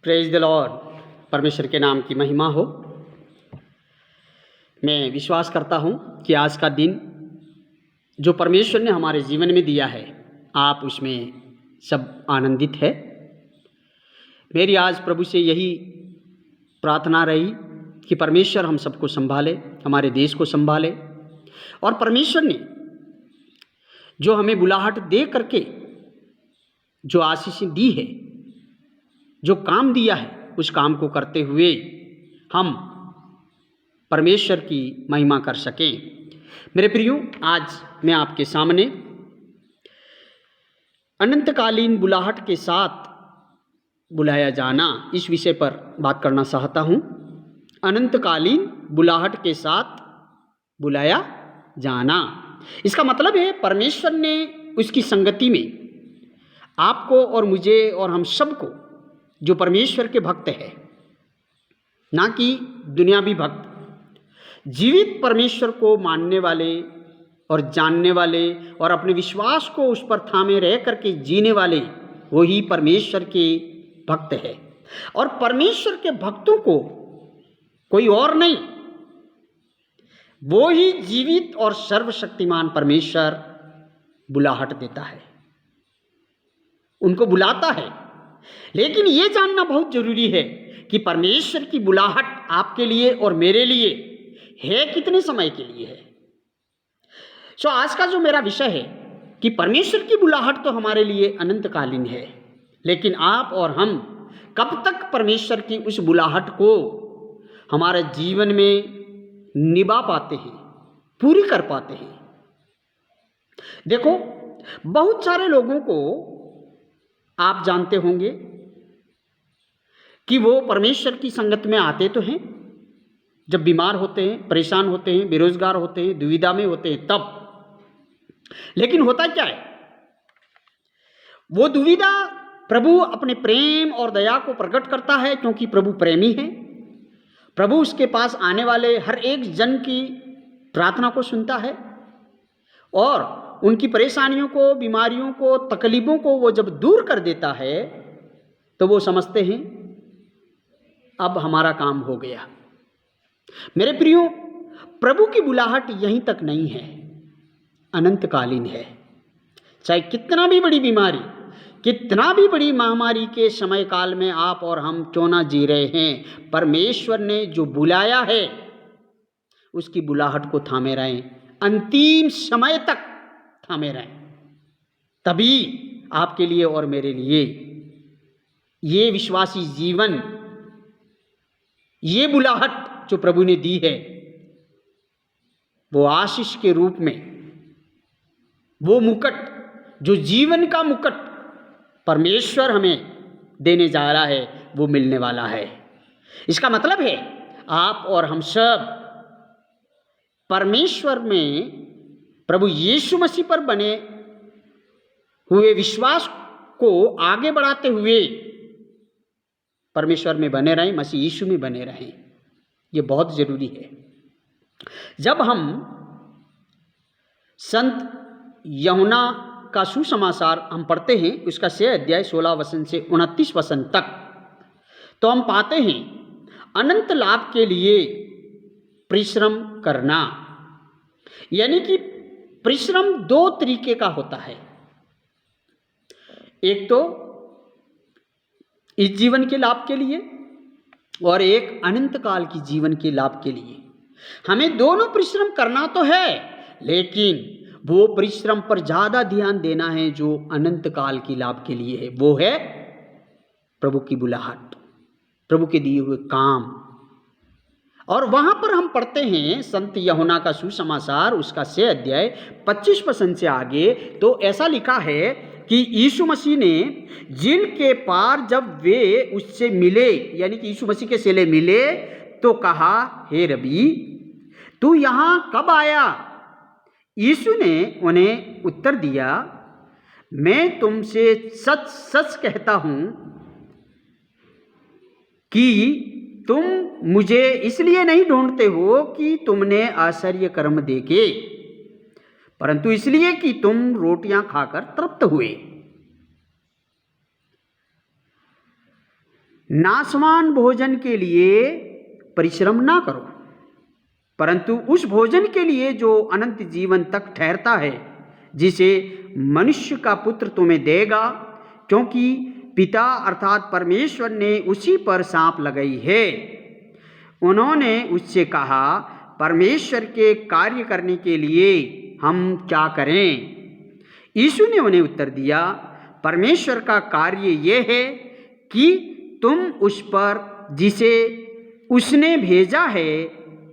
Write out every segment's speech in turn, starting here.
Praise the Lord. परमेश्वर के नाम की महिमा हो। मैं विश्वास करता हूँ कि आज का दिन जो परमेश्वर ने हमारे जीवन में दिया है, आप उसमें सब आनंदित है। मेरी आज प्रभु से यही प्रार्थना रही कि परमेश्वर हम सबको संभाले, हमारे देश को संभाले, और परमेश्वर ने जो हमें बुलाहट दे करके जो आशीषें दी है, जो काम दिया है, उस काम को करते हुए हम परमेश्वर की महिमा कर सकें। मेरे प्रियो, आज मैं आपके सामने अनंतकालीन बुलाहट के साथ बुलाया जाना इस विषय पर बात करना चाहता हूँ। अनंतकालीन बुलाहट के साथ बुलाया जाना, इसका मतलब है परमेश्वर ने उसकी संगति में आपको और मुझे और हम सबको, जो परमेश्वर के भक्त है, ना कि दुनियावी भक्त, जीवित परमेश्वर को मानने वाले और जानने वाले और अपने विश्वास को उस पर थामे रह करके जीने वाले, वही परमेश्वर के भक्त है। और परमेश्वर के भक्तों को कोई और नहीं, वो ही जीवित और सर्वशक्तिमान परमेश्वर बुलाहट देता है, उनको बुलाता है। लेकिन ये जानना बहुत जरूरी है कि परमेश्वर की बुलाहट आपके लिए और मेरे लिए है कितने समय के लिए है। आज का जो मेरा विषय है कि परमेश्वर की बुलाहट तो हमारे लिए अनंतकालीन है, लेकिन आप और हम कब तक परमेश्वर की उस बुलाहट को हमारे जीवन में निभा पाते हैं, पूरी कर पाते हैं। देखो, बहुत सारे लोगों को आप जानते होंगे कि वो परमेश्वर की संगत में आते तो हैं जब बीमार होते हैं, परेशान होते हैं, बेरोजगार होते हैं, दुविधा में होते हैं, तब। लेकिन होता क्या है, वो दुविधा प्रभु अपने प्रेम और दया को प्रकट करता है, क्योंकि प्रभु प्रेमी है। प्रभु उसके पास आने वाले हर एक जन की प्रार्थना को सुनता है और उनकी परेशानियों को, बीमारियों को, तकलीफों को वो जब दूर कर देता है तो वो समझते हैं अब हमारा काम हो गया। मेरे प्रियो, प्रभु की बुलाहट यहीं तक नहीं है, अनंतकालीन है। चाहे कितना भी बड़ी बीमारी, कितना भी बड़ी महामारी के समय काल में आप और हम क्यों ना जी रहे हैं, परमेश्वर ने जो बुलाया है उसकी बुलाहट को थामे रहें, अंतिम समय तक थामे रहें। तभी आपके लिए और मेरे लिए ये विश्वासी जीवन, ये बुलाहट जो प्रभु ने दी है, वो आशीष के रूप में, वो मुकुट, जो जीवन का मुकुट परमेश्वर हमें देने जा रहा है, वो मिलने वाला है। इसका मतलब है आप और हम सब परमेश्वर में, प्रभु यीशु मसीह पर बने हुए विश्वास को आगे बढ़ाते हुए परमेश्वर में बने रहें, मसीह यीशु में बने रहें। ये बहुत जरूरी है। जब हम संत यूहन्ना का सुसमाचार हम पढ़ते हैं, उसका 6 अध्याय 16 वचन से 29 वचन तक, तो हम पाते हैं अनंत लाभ के लिए परिश्रम करना। यानी कि परिश्रम 2 तरीके का होता है। एक तो इस जीवन के लाभ के लिए और एक अनंत काल की जीवन के लाभ के लिए। हमें दोनों परिश्रम करना तो है, लेकिन वो परिश्रम पर ज्यादा ध्यान देना है जो अनंत काल की लाभ के लिए है। वो है प्रभु की बुलाहट, प्रभु के दिए हुए काम। और वहां पर हम पढ़ते हैं संत यूहन्ना का सुसमाचार, उसका 6 अध्याय 25 वचन से आगे, तो ऐसा लिखा है कि यीशु मसीह ने जिनके पार जब वे उससे मिले, यानी कि यीशु मसीह के चेले मिले, तो कहा, हे रबी, तू यहां कब आया? यीशु ने उन्हें उत्तर दिया, मैं तुमसे सच सच कहता हूं कि तुम मुझे इसलिए नहीं ढूंढते हो कि तुमने आश्चर्य कर्म देखे, परंतु इसलिए कि तुम रोटियां खाकर तृप्त हुए। नाशवान भोजन के लिए परिश्रम ना करो, परंतु उस भोजन के लिए जो अनंत जीवन तक ठहरता है, जिसे मनुष्य का पुत्र तुम्हें देगा, क्योंकि पिता अर्थात परमेश्वर ने उसी पर सांप लगाई है। उन्होंने उससे कहा, परमेश्वर के कार्य करने के लिए हम क्या करें? यीशु ने उन्हें उत्तर दिया, परमेश्वर का कार्य ये है कि तुम उस पर जिसे उसने भेजा है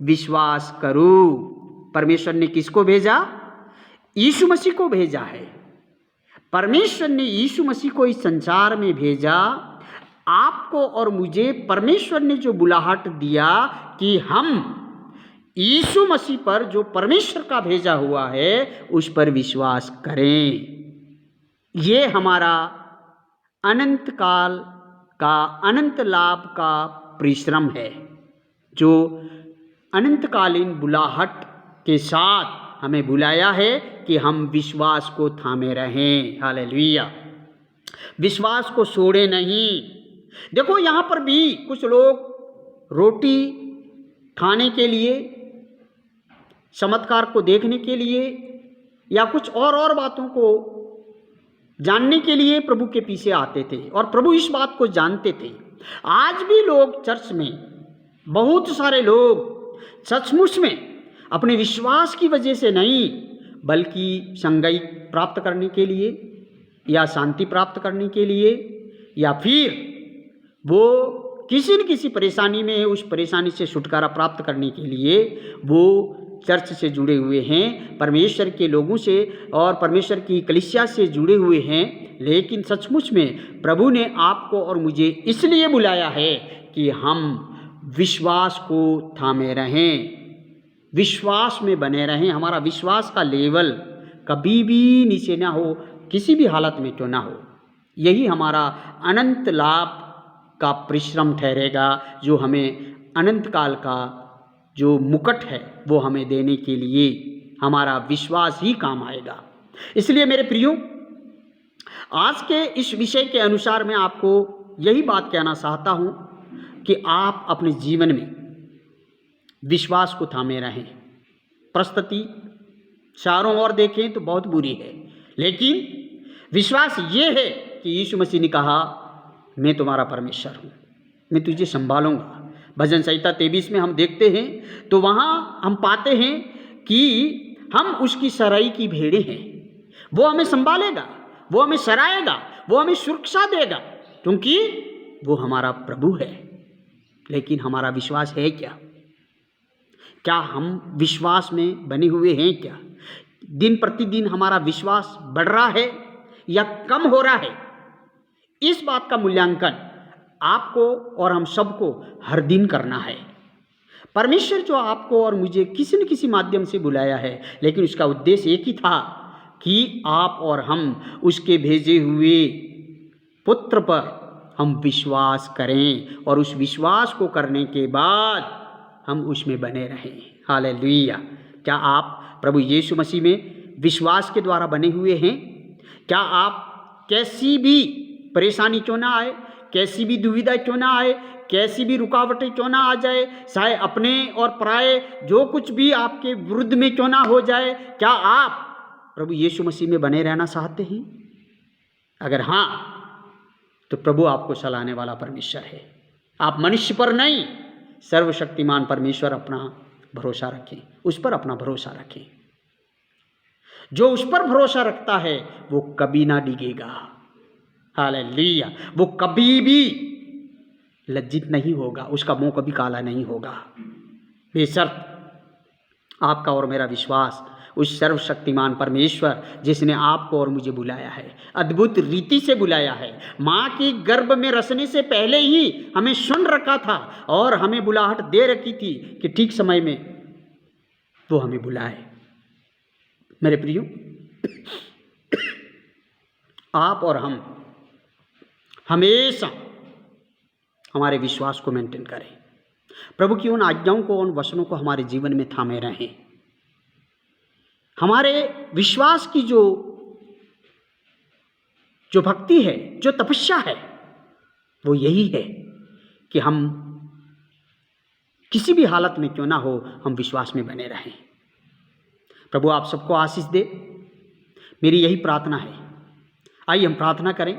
विश्वास करो। परमेश्वर ने किसको भेजा? यीशु मसीह को भेजा है। परमेश्वर ने यीशु मसीह को इस संसार में भेजा। आपको और मुझे परमेश्वर ने जो बुलाहट दिया कि हम यीशु मसीह पर, जो परमेश्वर का भेजा हुआ है, उस पर विश्वास करें। ये हमारा अनंत काल का, अनंत लाभ का परिश्रम है, जो अनंतकालीन बुलाहट के साथ हमें बुलाया है कि हम विश्वास को थामे रहें। हालेलुया! विश्वास को छोड़े नहीं। देखो, यहाँ पर भी कुछ लोग रोटी खाने के लिए, चमत्कार को देखने के लिए या कुछ और बातों को जानने के लिए प्रभु के पीछे आते थे, और प्रभु इस बात को जानते थे। आज भी लोग चर्च में, बहुत सारे लोग सचमुच में अपने विश्वास की वजह से नहीं, बल्कि संगति प्राप्त करने के लिए या शांति प्राप्त करने के लिए, या फिर वो किसी न किसी परेशानी में, उस परेशानी से छुटकारा प्राप्त करने के लिए वो चर्च से जुड़े हुए हैं, परमेश्वर के लोगों से और परमेश्वर की कलीसिया से जुड़े हुए हैं। लेकिन सचमुच में प्रभु ने आपको और मुझे इसलिए बुलाया है कि हम विश्वास को थामे रहें, विश्वास में बने रहें। हमारा विश्वास का लेवल कभी भी नीचे ना हो, किसी भी हालत में क्यों ना हो। यही हमारा अनंत लाभ का परिश्रम ठहरेगा, जो हमें अनंत काल का जो मुकुट है वो हमें देने के लिए हमारा विश्वास ही काम आएगा। इसलिए मेरे प्रियो, आज के इस विषय के अनुसार मैं आपको यही बात कहना चाहता हूँ कि आप अपने जीवन में विश्वास को थामे रहें। परिस्थिति चारों ओर देखें तो बहुत बुरी है, लेकिन विश्वास ये है कि यीशु मसीह ने कहा, मैं तुम्हारा परमेश्वर हूँ, मैं तुझे संभालूंगा। भजन संहिता 23 में हम देखते हैं तो वहाँ हम पाते हैं कि हम उसकी सराई की भेड़ें हैं। वो हमें संभालेगा, वो हमें सराएगा, वो हमें सुरक्षा देगा, क्योंकि वो हमारा प्रभु है। लेकिन हमारा विश्वास है क्या? क्या हम विश्वास में बने हुए हैं क्या? दिन प्रतिदिन हमारा विश्वास बढ़ रहा है या कम हो रहा है? इस बात का मूल्यांकन आपको और हम सबको हर दिन करना है। परमेश्वर जो आपको और मुझे किसी न किसी माध्यम से बुलाया है, लेकिन उसका उद्देश्य एक ही था कि आप और हम उसके भेजे हुए पुत्र पर हम विश्वास करें, और उस विश्वास को करने के बाद हम उसमें बने रहें। हालेलुया! क्या आप प्रभु यीशु मसीह में विश्वास के द्वारा बने हुए हैं? क्या आप कैसी भी परेशानी क्यों ना आए, कैसी भी दुविधा क्यों ना आए, कैसी भी रुकावटें क्यों ना आ जाए, चाहे अपने और पराये जो कुछ भी आपके विरुद्ध में क्यों ना हो जाए, क्या आप प्रभु यीशु मसीह में बने रहना चाहते हैं? अगर हाँ, तो प्रभु आपको चलाने वाला परमेश्वर है। आप मनुष्य पर नहीं, सर्वशक्तिमान परमेश्वर अपना भरोसा रखें, उस पर अपना भरोसा रखें। जो उस पर भरोसा रखता है वो कभी ना डिगेगा। हालेलुया! वो कभी भी लज्जित नहीं होगा, उसका मुंह कभी काला नहीं होगा। बेशर्त आपका और मेरा विश्वास उस सर्वशक्तिमान परमेश्वर जिसने आपको और मुझे बुलाया है, अद्भुत रीति से बुलाया है, माँ की गर्भ में रचने से पहले ही हमें सुन रखा था और हमें बुलाहट दे रखी थी कि ठीक समय में वो हमें बुलाए। मेरे प्रियो, आप और हम हमेशा हमारे विश्वास को मेंटेन करें। प्रभु की उन आज्ञाओं को, उन वचनों को हमारे जीवन में थामे रहें। हमारे विश्वास की जो भक्ति है, जो तपस्या है, वो यही है कि हम किसी भी हालत में क्यों ना हो, हम विश्वास में बने रहें। प्रभु आप सबको आशीष दे, मेरी यही प्रार्थना है। आइए हम प्रार्थना करें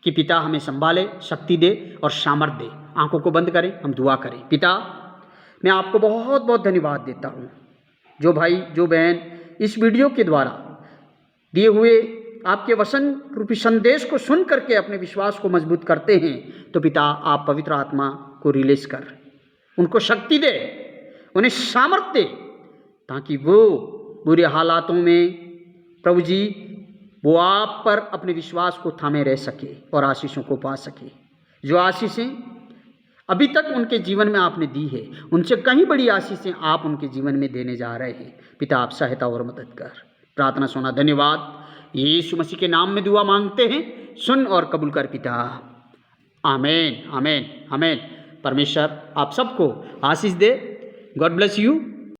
कि पिता हमें संभाले, शक्ति दे और सामर्थ्य दे। आंखों को बंद करें, हम दुआ करें। पिता, मैं आपको बहुत बहुत धन्यवाद देता हूँ। जो भाई जो बहन इस वीडियो के द्वारा दिए हुए आपके वचन रूपी संदेश को सुन करके अपने विश्वास को मजबूत करते हैं, तो पिता आप पवित्र आत्मा को रिलीज कर उनको शक्ति दे, उन्हें सामर्थ्य दे, ताकि वो बुरे हालातों में प्रभु जी वो आप पर अपने विश्वास को थामे रह सके और आशीषों को पा सके। जो आशीषें अभी तक उनके जीवन में आपने दी है, उनसे कहीं बड़ी आशीषें आप उनके जीवन में देने जा रहे हैं। पिता आप सहायता और मदद कर। प्रार्थना सुना, धन्यवाद। यीशु मसीह के नाम में दुआ मांगते हैं, सुन और कबूल कर पिता। आमीन, आमीन, आमीन। परमेश्वर आप सबको आशीष दे। God bless you.